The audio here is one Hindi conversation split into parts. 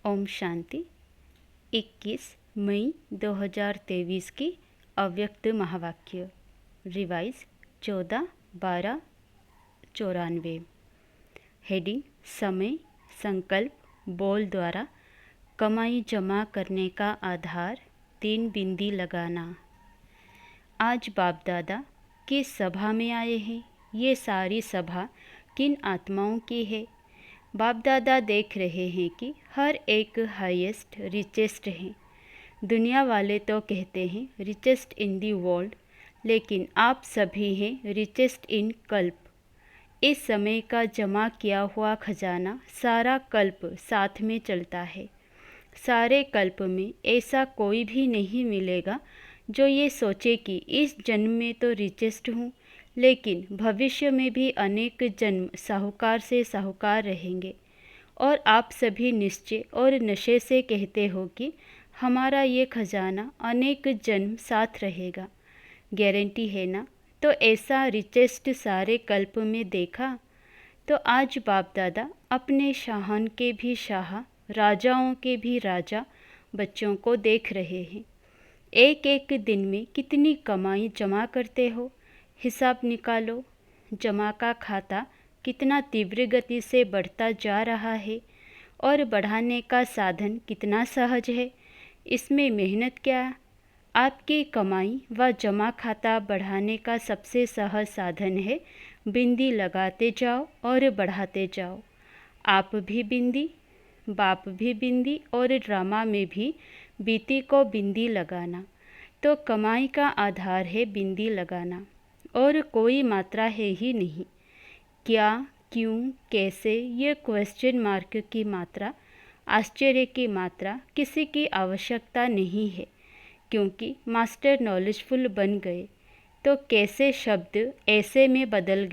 ओम शांति। 21 मई 2023 की अव्यक्त महावाक्य रिवाइज 14/12/94। हेडिंग समय संकल्प बोल द्वारा कमाई जमा करने का आधार 3 बिंदी लगाना। आज बाप दादा किस सभा में आए हैं? ये सारी सभा किन आत्माओं की है? बाप दादा देख रहे हैं कि हर एक हाईएस्ट रिचेस्ट है। दुनिया वाले तो कहते हैं रिचेस्ट इन दी वर्ल्ड, लेकिन आप सभी हैं रिचेस्ट इन कल्प। इस समय का जमा किया हुआ खजाना सारा कल्प साथ में चलता है। सारे कल्प में ऐसा कोई भी नहीं मिलेगा जो ये सोचे कि इस जन्म में तो रिचेस्ट हूँ, लेकिन भविष्य में भी अनेक जन्म साहूकार से साहूकार रहेंगे। और आप सभी निश्चय और नशे से कहते हो कि हमारा ये खजाना अनेक जन्म साथ रहेगा। गारंटी है ना? तो ऐसा रिचेस्ट सारे कल्प में देखा। तो आज बाप दादा अपने शाहन के भी शाह, राजाओं के भी राजा बच्चों को देख रहे हैं। एक एक दिन में कितनी कमाई जमा करते हो, हिसाब निकालो। जमा का खाता कितना तीव्र गति से बढ़ता जा रहा है और बढ़ाने का साधन कितना सहज है। इसमें मेहनत क्या? आपकी कमाई व जमा खाता बढ़ाने का सबसे सहज साधन है बिंदी लगाते जाओ और बढ़ाते जाओ। आप भी बिंदी, बाप भी बिंदी और ड्रामा में भी बीती को बिंदी लगाना। तो कमाई का आधार है बिंदी लगाना और कोई मात्रा है ही नहीं। क्या, क्यों, कैसे, ये क्वेश्चन मार्क की मात्रा, आश्चर्य की मात्रा किसी की आवश्यकता नहीं है, क्योंकि मास्टर नॉलेजफुल बन गए। तो कैसे शब्द ऐसे में बदल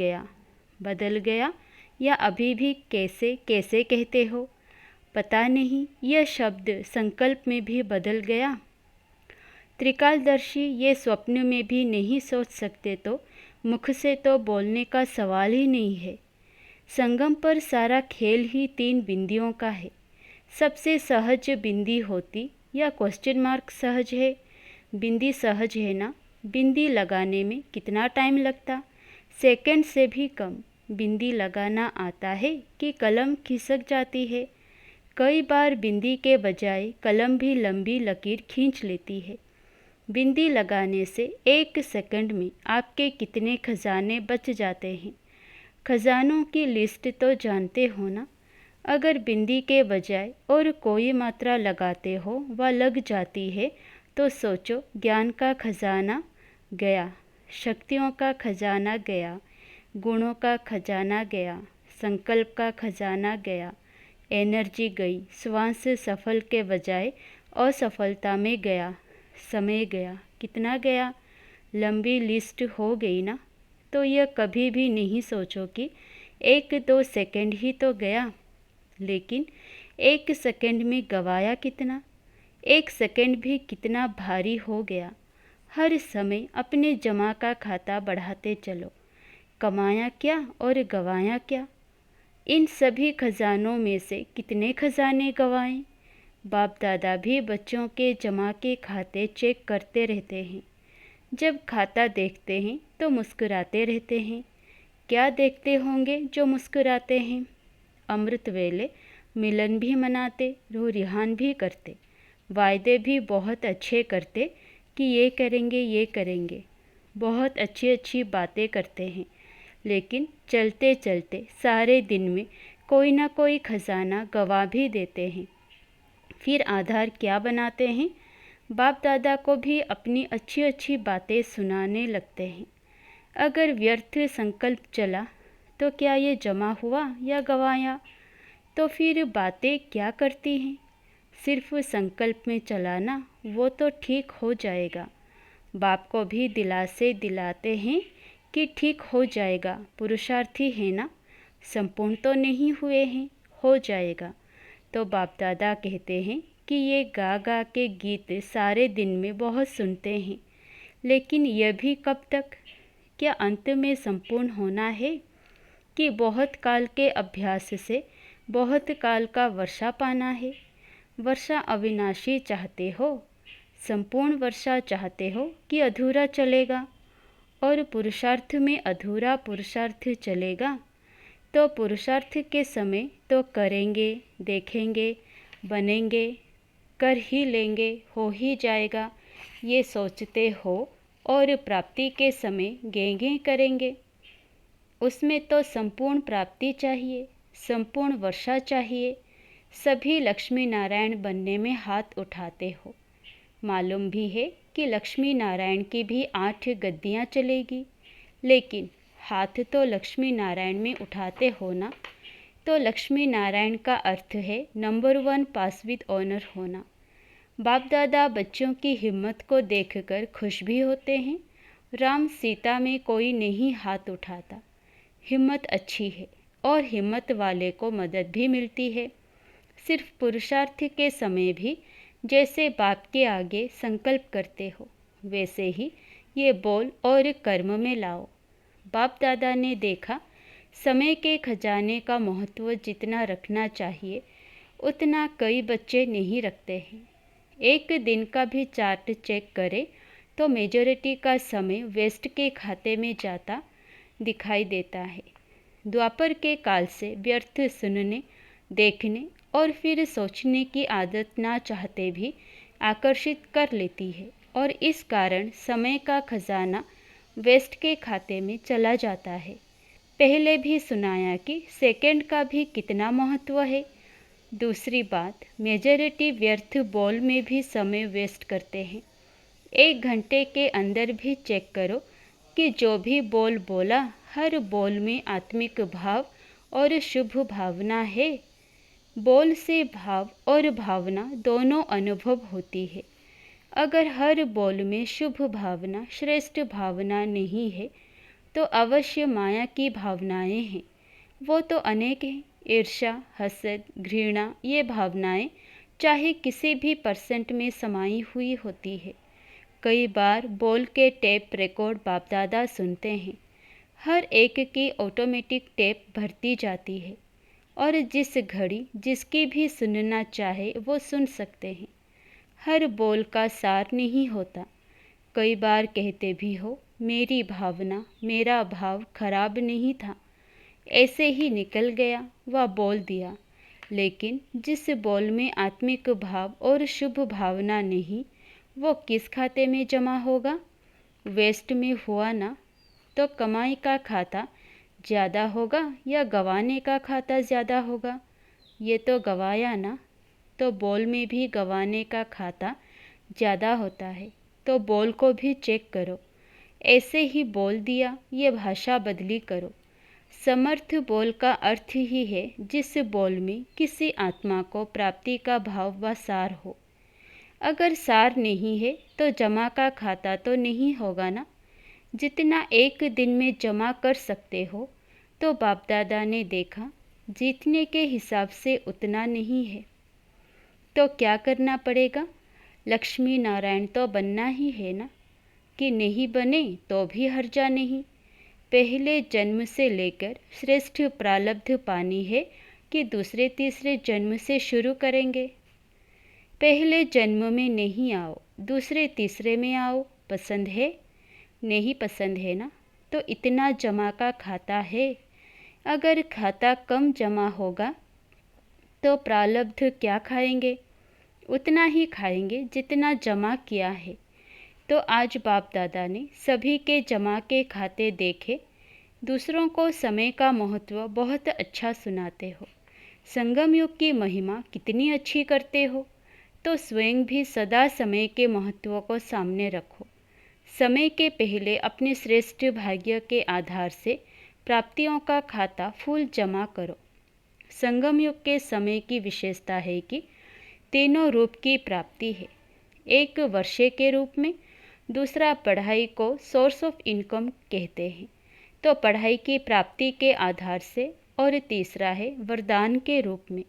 गया या अभी भी कैसे कैसे कहते हो? पता नहीं यह शब्द संकल्प में भी बदल गया। त्रिकालदर्शी ये स्वप्न में भी नहीं सोच सकते, तो मुख से तो बोलने का सवाल ही नहीं है। संगम पर सारा खेल ही 3 बिंदियों का है। सबसे सहज बिंदी होती या क्वेश्चन मार्क सहज है? बिंदी सहज है ना? बिंदी लगाने में कितना टाइम लगता? सेकंड से भी कम। बिंदी लगाना आता है कि कलम खिसक जाती है। कई बार बिंदी के बजाय कलम भी लंबी लकीर खींच लेती है। बिंदी लगाने से 1 सेकंड में आपके कितने खजाने बच जाते हैं। खजानों की लिस्ट तो जानते हो ना? अगर बिंदी के बजाय और कोई मात्रा लगाते हो व लग जाती है, तो सोचो ज्ञान का खजाना गया, शक्तियों का खजाना गया, गुणों का खजाना गया, संकल्प का खजाना गया, एनर्जी गई, श्वास सफल के बजाय असफलता में गया, समय गया। कितना गया? लंबी लिस्ट हो गई ना? तो यह कभी भी नहीं सोचो कि 1-2 सेकंड ही तो गया, लेकिन 1 सेकंड में गवाया कितना? 1 सेकंड भी कितना भारी हो गया। हर समय अपने जमा का खाता बढ़ाते चलो। कमाया क्या और गवाया क्या? इन सभी खजानों में से कितने खजाने गवाएं? बाप दादा भी बच्चों के जमा के खाते चेक करते रहते हैं। जब खाता देखते हैं तो मुस्कुराते रहते हैं। क्या देखते होंगे जो मुस्कुराते हैं? अमृत वेले मिलन भी मनाते, रूह रिहान भी करते, वायदे भी बहुत अच्छे करते कि ये करेंगे। बहुत अच्छी अच्छी बातें करते हैं, लेकिन चलते चलते सारे दिन में कोई ना कोई खजाना गवा भी देते हैं। फिर आधार क्या बनाते हैं? बाप दादा को भी अपनी अच्छी अच्छी बातें सुनाने लगते हैं। अगर व्यर्थ संकल्प चला तो क्या ये जमा हुआ या गवाया? तो फिर बातें क्या करती हैं? सिर्फ संकल्प में चलाना, वो तो ठीक हो जाएगा। बाप को भी दिलासे दिलाते हैं कि ठीक हो जाएगा, पुरुषार्थी है ना, संपूर्ण तो नहीं हुए हैं, हो जाएगा। तो बाप दादा कहते हैं कि ये गा गा के गीत सारे दिन में बहुत सुनते हैं, लेकिन यह भी कब तक? क्या अंत में संपूर्ण होना है कि बहुत काल के अभ्यास से बहुत काल का वर्षा पाना है? वर्षा अविनाशी चाहते हो, संपूर्ण वर्षा चाहते हो कि अधूरा चलेगा, और पुरुषार्थ में अधूरा पुरुषार्थ चलेगा, तो पुरुषार्थ के समय तो करेंगे, देखेंगे, बनेंगे, कर ही लेंगे, हो ही जाएगा, ये सोचते हो, और प्राप्ति के समय गेंगे करेंगे। उसमें तो संपूर्ण प्राप्ति चाहिए, संपूर्ण वर्षा चाहिए। सभी लक्ष्मी नारायण बनने में हाथ उठाते हो। मालूम भी है कि लक्ष्मी नारायण की भी 8 गद्दियाँ चलेगी, लेकिन हाथ तो लक्ष्मी नारायण में उठाते हो ना। तो लक्ष्मी नारायण का अर्थ है नंबर 1 पास विद ऑनर होना। बाप दादा बच्चों की हिम्मत को देखकर खुश भी होते हैं। राम सीता में कोई नहीं हाथ उठाता। हिम्मत अच्छी है, और हिम्मत वाले को मदद भी मिलती है। सिर्फ पुरुषार्थ के समय भी जैसे बाप के आगे संकल्प करते हो, वैसे ही ये बोल और कर्म में लाओ। बाप दादा ने देखा, समय के खजाने का महत्व जितना रखना चाहिए उतना कई बच्चे नहीं रखते हैं। एक दिन का भी चार्ट चेक करें तो मेजॉरिटी का समय वेस्ट के खाते में जाता दिखाई देता है। द्वापर के काल से व्यर्थ सुनने, देखने और फिर सोचने की आदत ना चाहते भी आकर्षित कर लेती है, और इस कारण समय का खजाना वेस्ट के खाते में चला जाता है। पहले भी सुनाया कि सेकंड का भी कितना महत्व है। दूसरी बात, मेजॉरिटी व्यर्थ बोल में भी समय वेस्ट करते हैं। 1 घंटे के अंदर भी चेक करो कि जो भी बोल बोला, हर बोल में आत्मिक भाव और शुभ भावना है। बोल से भाव और भावना दोनों अनुभव होती है। अगर हर बोल में शुभ भावना, श्रेष्ठ भावना नहीं है, तो अवश्य माया की भावनाएं हैं। वो तो अनेक हैं। ईर्ष्या, हसद, घृणा, ये भावनाएं चाहे किसी भी परसेंट में समाई हुई होती है। कई बार बोल के टेप रिकॉर्ड बाप दादा सुनते हैं। हर एक की ऑटोमेटिक टेप भरती जाती है, और जिस घड़ी जिसकी भी सुनना चाहे वो सुन सकते हैं। हर बोल का सार नहीं होता। कई बार कहते भी हो, मेरी भावना, मेरा भाव खराब नहीं था, ऐसे ही निकल गया व बोल दिया। लेकिन जिस बोल में आत्मिक भाव और शुभ भावना नहीं, वो किस खाते में जमा होगा? वेस्ट में हुआ ना। तो कमाई का खाता ज़्यादा होगा या गंवाने का खाता ज़्यादा होगा? ये तो गंवाया ना। तो बोल में भी गंवाने का खाता ज़्यादा होता है। तो बोल को भी चेक करो। ऐसे ही बोल दिया, ये भाषा बदली करो। समर्थ बोल का अर्थ ही है जिस बोल में किसी आत्मा को प्राप्ति का भाव व सार हो। अगर सार नहीं है तो जमा का खाता तो नहीं होगा ना। जितना एक दिन में जमा कर सकते हो, तो बाप दादा ने देखा जीतने के हिसाब से उतना नहीं है। तो क्या करना पड़ेगा? लक्ष्मी नारायण तो बनना ही है ना। कि नहीं बने तो भी हर्जा नहीं। पहले जन्म से लेकर श्रेष्ठ प्रारब्ध पानी है कि दूसरे तीसरे जन्म से शुरू करेंगे? पहले जन्म में नहीं आओ, दूसरे तीसरे में आओ। पसंद है? नहीं पसंद है ना। तो इतना जमा का खाता है। अगर खाता कम जमा होगा तो प्रारब्ध क्या खाएंगे? उतना ही खाएंगे जितना जमा किया है। तो आज बाप दादा ने सभी के जमा के खाते देखे। दूसरों को समय का महत्व बहुत अच्छा सुनाते हो। संगम युग की महिमा कितनी अच्छी करते हो। तो स्वयं भी सदा समय के महत्व को सामने रखो। समय के पहले अपने श्रेष्ठ भाग्य के आधार से प्राप्तियों का खाता फुल जमा करो। संगम युग के समय की विशेषता है कि तीनों रूप की प्राप्ति है। एक वर्षे के रूप में, दूसरा पढ़ाई को सोर्स ऑफ इनकम कहते हैं, तो पढ़ाई की प्राप्ति के आधार से, और तीसरा है वरदान के रूप में।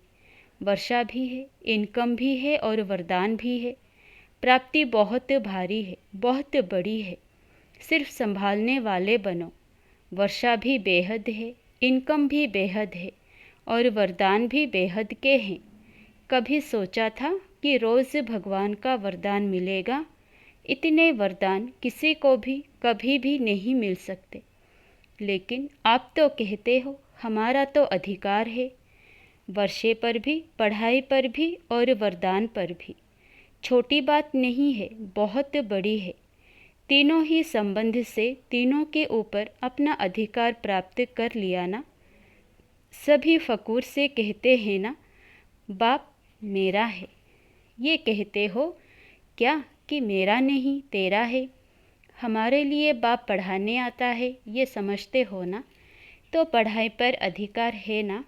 वर्षा भी है, इनकम भी है और वरदान भी है। प्राप्ति बहुत भारी है, बहुत बड़ी है। सिर्फ संभालने वाले बनो। वर्षा भी बेहद है, इनकम भी बेहद है और वरदान भी बेहद के हैं। कभी सोचा था कि रोज़ भगवान का वरदान मिलेगा? इतने वरदान किसी को भी कभी भी नहीं मिल सकते। लेकिन आप तो कहते हो हमारा तो अधिकार है, वर्षे पर भी, पढ़ाई पर भी और वरदान पर भी। छोटी बात नहीं है, बहुत बड़ी है। तीनों ही संबंध से तीनों के ऊपर अपना अधिकार प्राप्त कर लिया ना। सभी फकूर से कहते हैं ना, बाप मेरा है। ये कहते हो क्या कि मेरा नहीं तेरा है? हमारे लिए बाप पढ़ाने आता है, ये समझते हो ना? तो पढ़ाई पर अधिकार है ना।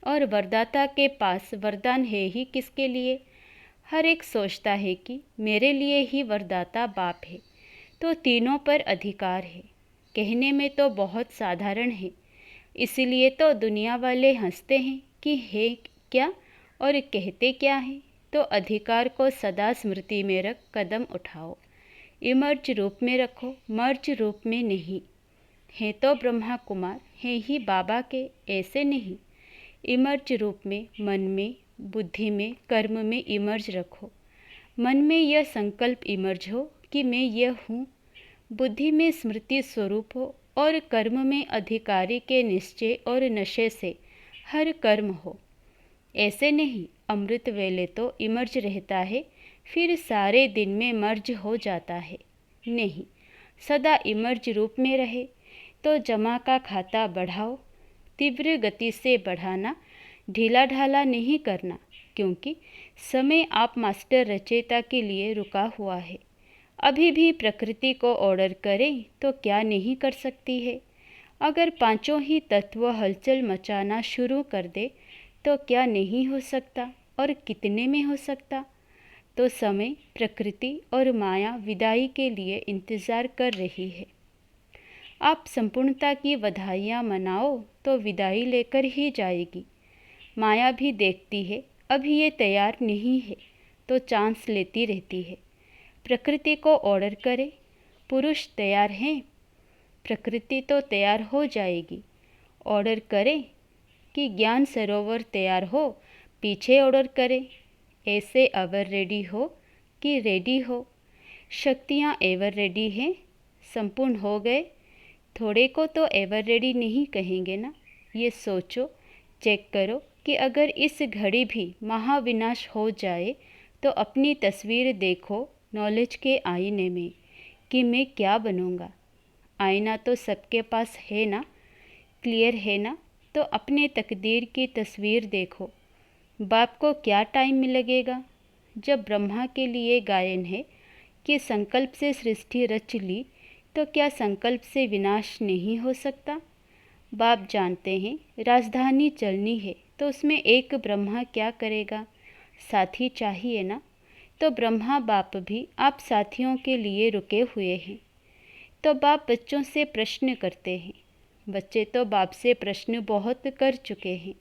और वरदाता के पास वरदान है ही किसके लिए? हर एक सोचता है कि मेरे लिए ही वरदाता बाप है, तो तीनों पर अधिकार है। कहने में तो बहुत साधारण है, इसलिए तो दुनिया वाले हंसते हैं कि है क्या और कहते क्या है। तो अधिकार को सदा स्मृति में रख कदम उठाओ। इमर्ज रूप में रखो, मर्ज रूप में नहीं। है तो ब्रह्मा कुमार, है ही बाबा के, ऐसे नहीं। इमर्ज रूप में मन में, बुद्धि में, कर्म में इमर्ज रखो। मन में यह संकल्प इमर्ज हो कि मैं यह हूँ, बुद्धि में स्मृति स्वरूप हो और कर्म में अधिकारी के निश्चय और नशे से हर कर्म हो। ऐसे नहीं अमृत वेले तो इमर्ज रहता है, फिर सारे दिन में मर्ज हो जाता है। नहीं, सदा इमर्ज रूप में रहे तो जमा का खाता बढ़ाओ। तीव्र गति से बढ़ाना, ढीला ढाला नहीं करना, क्योंकि समय आप मास्टर रचयिता के लिए रुका हुआ है। अभी भी प्रकृति को ऑर्डर करें तो क्या नहीं कर सकती है? अगर पांचों ही तत्व हलचल मचाना शुरू कर दे तो क्या नहीं हो सकता, और कितने में हो सकता? तो समय, प्रकृति और माया विदाई के लिए इंतज़ार कर रही है। आप संपूर्णता की बधाइयाँ मनाओ तो विदाई लेकर ही जाएगी। माया भी देखती है अभी ये तैयार नहीं है, तो चांस लेती रहती है। प्रकृति को ऑर्डर करे, पुरुष तैयार हैं, प्रकृति तो तैयार हो जाएगी। ऑर्डर करे कि ज्ञान सरोवर तैयार हो, पीछे ऑर्डर करे, ऐसे एवर रेडी हो कि रेडी हो। शक्तियाँ एवर रेडी हैं, संपूर्ण हो गए। थोड़े को तो एवर रेडी नहीं कहेंगे ना। ये सोचो, चेक करो कि अगर इस घड़ी भी महाविनाश हो जाए तो अपनी तस्वीर देखो नॉलेज के आईने में कि मैं क्या बनूंगा। आईना तो सबके पास है ना, क्लियर है ना। तो अपने तकदीर की तस्वीर देखो। बाप को क्या टाइम लगेगा? जब ब्रह्मा के लिए गायन है कि संकल्प से सृष्टि रच ली, तो क्या संकल्प से विनाश नहीं हो सकता? बाप जानते हैं राजधानी चलनी है तो उसमें एक ब्रह्मा क्या करेगा? साथी चाहिए ना। तो ब्रह्मा बाप भी आप साथियों के लिए रुके हुए हैं। तो बाप बच्चों से प्रश्न करते हैं। बच्चे तो बाप से प्रश्न बहुत कर चुके हैं।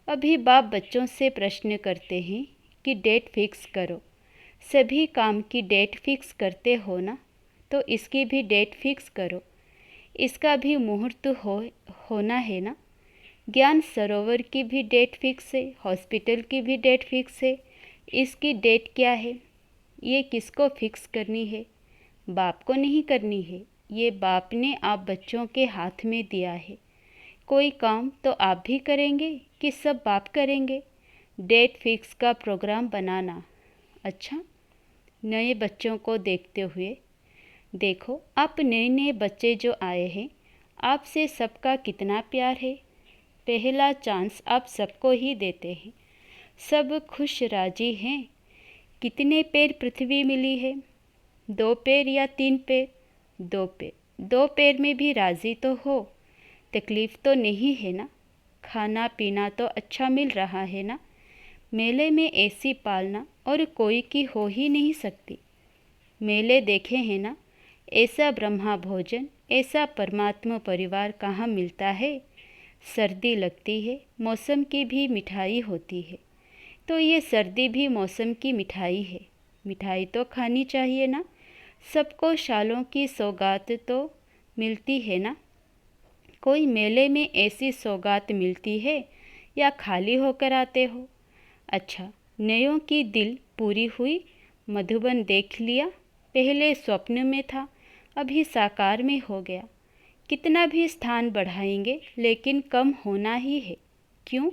अभी बाप बच्चों से प्रश्न करते हैं कि डेट फिक्स करो। सभी काम की डेट फिक्स करते हो ना, तो इसकी भी डेट फिक्स करो। इसका भी मुहूर्त होना है ना। ज्ञान सरोवर की भी डेट फिक्स है, हॉस्पिटल की भी डेट फिक्स है। इसकी डेट क्या है? ये किसको फिक्स करनी है? बाप को नहीं करनी है। ये बाप ने आप बच्चों के हाथ में दिया है। कोई काम तो आप भी करेंगे कि सब बाप करेंगे? डेट फिक्स का प्रोग्राम बनाना। अच्छा, नए बच्चों को देखते हुए देखो, आप नए नए बच्चे जो आए हैं, आपसे सबका कितना प्यार है। पहला चांस आप सबको ही देते हैं। सब खुश राजी हैं। कितने पैर पृथ्वी मिली है? 2 पैर या 3 पैर? 2 पैर। 2 पैर में भी राजी तो हो, तकलीफ़ तो नहीं है ना। खाना पीना तो अच्छा मिल रहा है ना। मेले में ऐसी पालना और कोई की हो ही नहीं सकती। मेले देखे हैं ना, ऐसा ब्रह्मा भोजन, ऐसा परमात्मा परिवार कहाँ मिलता है। सर्दी लगती है, मौसम की भी मिठाई होती है, तो ये सर्दी भी मौसम की मिठाई है। मिठाई तो खानी चाहिए ना। सबको शालों की सौगात तो मिलती है ना। कोई मेले में ऐसी सौगात मिलती है या खाली होकर आते हो? अच्छा, नयों की दिल पूरी हुई, मधुबन देख लिया, पहले स्वप्न में था, अभी साकार में हो गया। कितना भी स्थान बढ़ाएंगे लेकिन कम होना ही है। क्यों?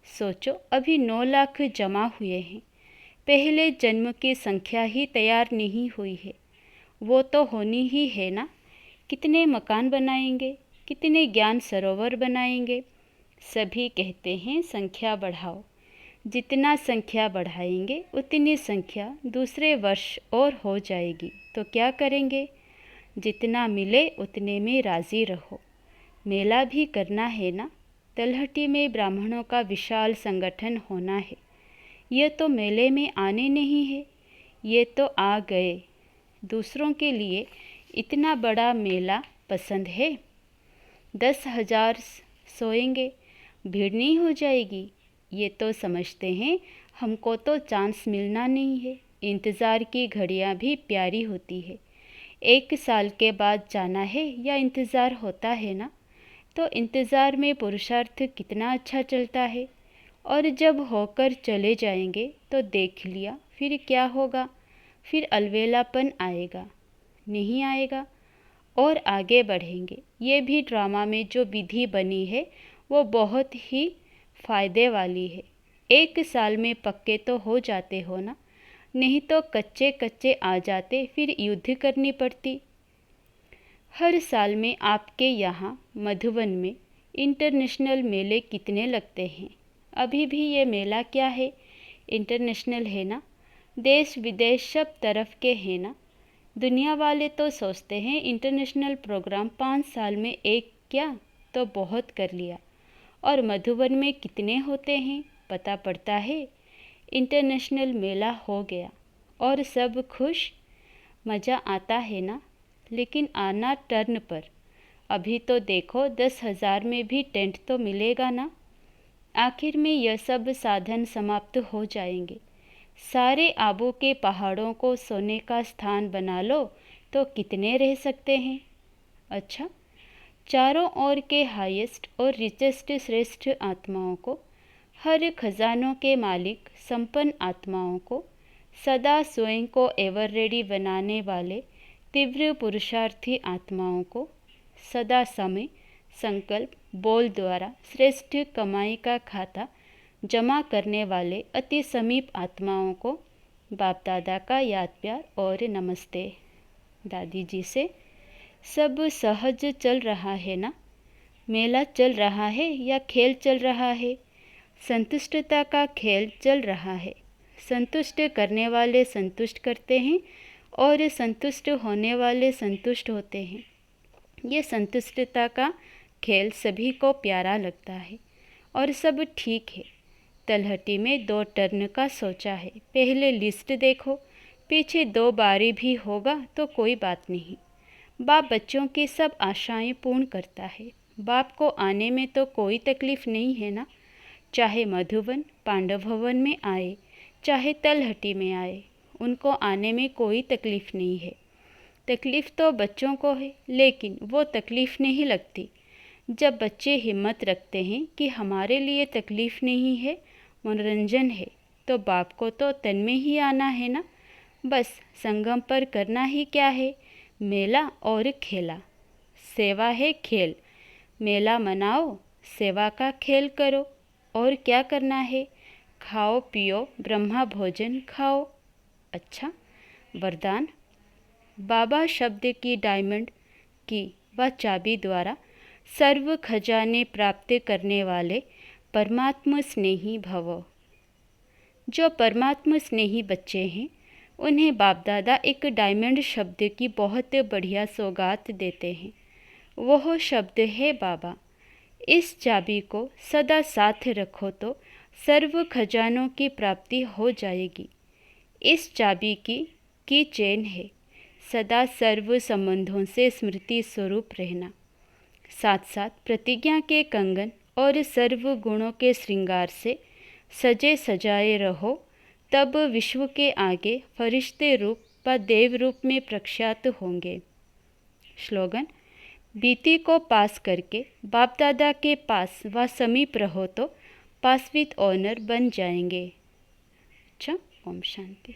सोचो, अभी 9 लाख जमा हुए हैं, पहले जन्म की संख्या ही तैयार नहीं हुई है, वो तो होनी ही है ना। कितने मकान बनाएंगे, कितने ज्ञान सरोवर बनाएंगे। सभी कहते हैं संख्या बढ़ाओ। जितना संख्या बढ़ाएंगे उतनी संख्या दूसरे वर्ष और हो जाएगी, तो क्या करेंगे? जितना मिले उतने में राज़ी रहो। मेला भी करना है ना। तलहटी में ब्राह्मणों का विशाल संगठन होना है। ये तो मेले में आने नहीं है, ये तो आ गए। दूसरों के लिए इतना बड़ा मेला पसंद है। 10,000 सोएंगे, भीड़ नहीं हो जाएगी। ये तो समझते हैं हमको तो चांस मिलना नहीं है। इंतज़ार की घड़ियाँ भी प्यारी होती है। 1 साल के बाद जाना है या इंतज़ार होता है ना, तो इंतज़ार में पुरुषार्थ कितना अच्छा चलता है। और जब होकर चले जाएंगे तो देख लिया, फिर क्या होगा? फिर अलवेलापन आएगा? नहीं आएगा। और आगे बढ़ेंगे। ये भी ड्रामा में जो विधि बनी है वो बहुत ही फ़ायदे वाली है। 1 साल में पक्के तो हो जाते हो ना, नहीं तो कच्चे कच्चे आ जाते, फिर युद्ध करनी पड़ती। हर साल में आपके यहाँ मधुबन में इंटरनेशनल मेले कितने लगते हैं? अभी भी ये मेला क्या है, इंटरनेशनल है ना। देश विदेश सब तरफ के हैं ना। दुनिया वाले तो सोचते हैं इंटरनेशनल प्रोग्राम 5 साल में एक क्या तो बहुत कर लिया। और मधुबन में कितने होते हैं पता पड़ता है। इंटरनेशनल मेला हो गया और सब खुश, मज़ा आता है ना। लेकिन आना टर्न पर। अभी तो देखो 10,000 में भी टेंट तो मिलेगा ना। आखिर में यह सब साधन समाप्त हो जाएंगे। सारे आबू के पहाड़ों को सोने का स्थान बना लो तो कितने रह सकते हैं? अच्छा, चारों ओर के हाईएस्ट और रिचेस्ट श्रेष्ठ आत्माओं को, हर खजानों के मालिक संपन्न आत्माओं को, सदा स्वयं को एवर रेडी बनाने वाले तीव्र पुरुषार्थी आत्माओं को, सदा समय संकल्प बोल द्वारा श्रेष्ठ कमाई का खाता जमा करने वाले अति समीप आत्माओं को बाप दादा का याद प्यार और नमस्ते। दादी जी से सब सहज चल रहा है ना? मेला चल रहा है या खेल चल रहा है? संतुष्टता का खेल चल रहा है। संतुष्ट करने वाले संतुष्ट करते हैं और संतुष्ट होने वाले संतुष्ट होते हैं। ये संतुष्टता का खेल सभी को प्यारा लगता है और सब ठीक है। तलहटी में 2 टर्न का सोचा है। पहले लिस्ट देखो, पीछे 2 बारी भी होगा तो कोई बात नहीं। बाप बच्चों की सब आशाएं पूर्ण करता है। बाप को आने में तो कोई तकलीफ़ नहीं है ना। चाहे मधुबन पांडव भवन में आए, चाहे तलहटी में आए, उनको आने में कोई तकलीफ़ नहीं है। तकलीफ़ तो बच्चों को है, लेकिन वो तकलीफ़ नहीं लगती जब बच्चे हिम्मत रखते हैं कि हमारे लिए तकलीफ़ नहीं है, मनोरंजन है। तो बाप को तो तन में ही आना है ना। बस संगम पर करना ही क्या है, मेला और खेला। सेवा है खेल, मेला मनाओ, सेवा का खेल करो। और क्या करना है, खाओ पियो ब्रह्मा भोजन खाओ। अच्छा, वरदान बाबा शब्द की डायमंड की व चाबी द्वारा सर्व खजाने प्राप्त करने वाले परमात्म स्नेही भव। जो परमात्म स्नेही बच्चे हैं उन्हें बाप दादा एक डायमंड शब्द की बहुत बढ़िया सौगात देते हैं। वह शब्द है बाबा। इस चाबी को सदा साथ रखो तो सर्व खजानों की प्राप्ति हो जाएगी। इस चाबी की चेन है सदा सर्व संबंधों से स्मृति स्वरूप रहना। साथ साथ प्रतिज्ञा के कंगन और सर्व गुणों के श्रृंगार से सजे सजाए रहो, तब विश्व के आगे फरिश्ते रूप व देव रूप में प्रख्यात होंगे। स्लोगन बीती को पास करके बाप दादा के पास व समीप रहो तो पास विद ऑनर बन जाएंगे। अच्छा, ओम शांति।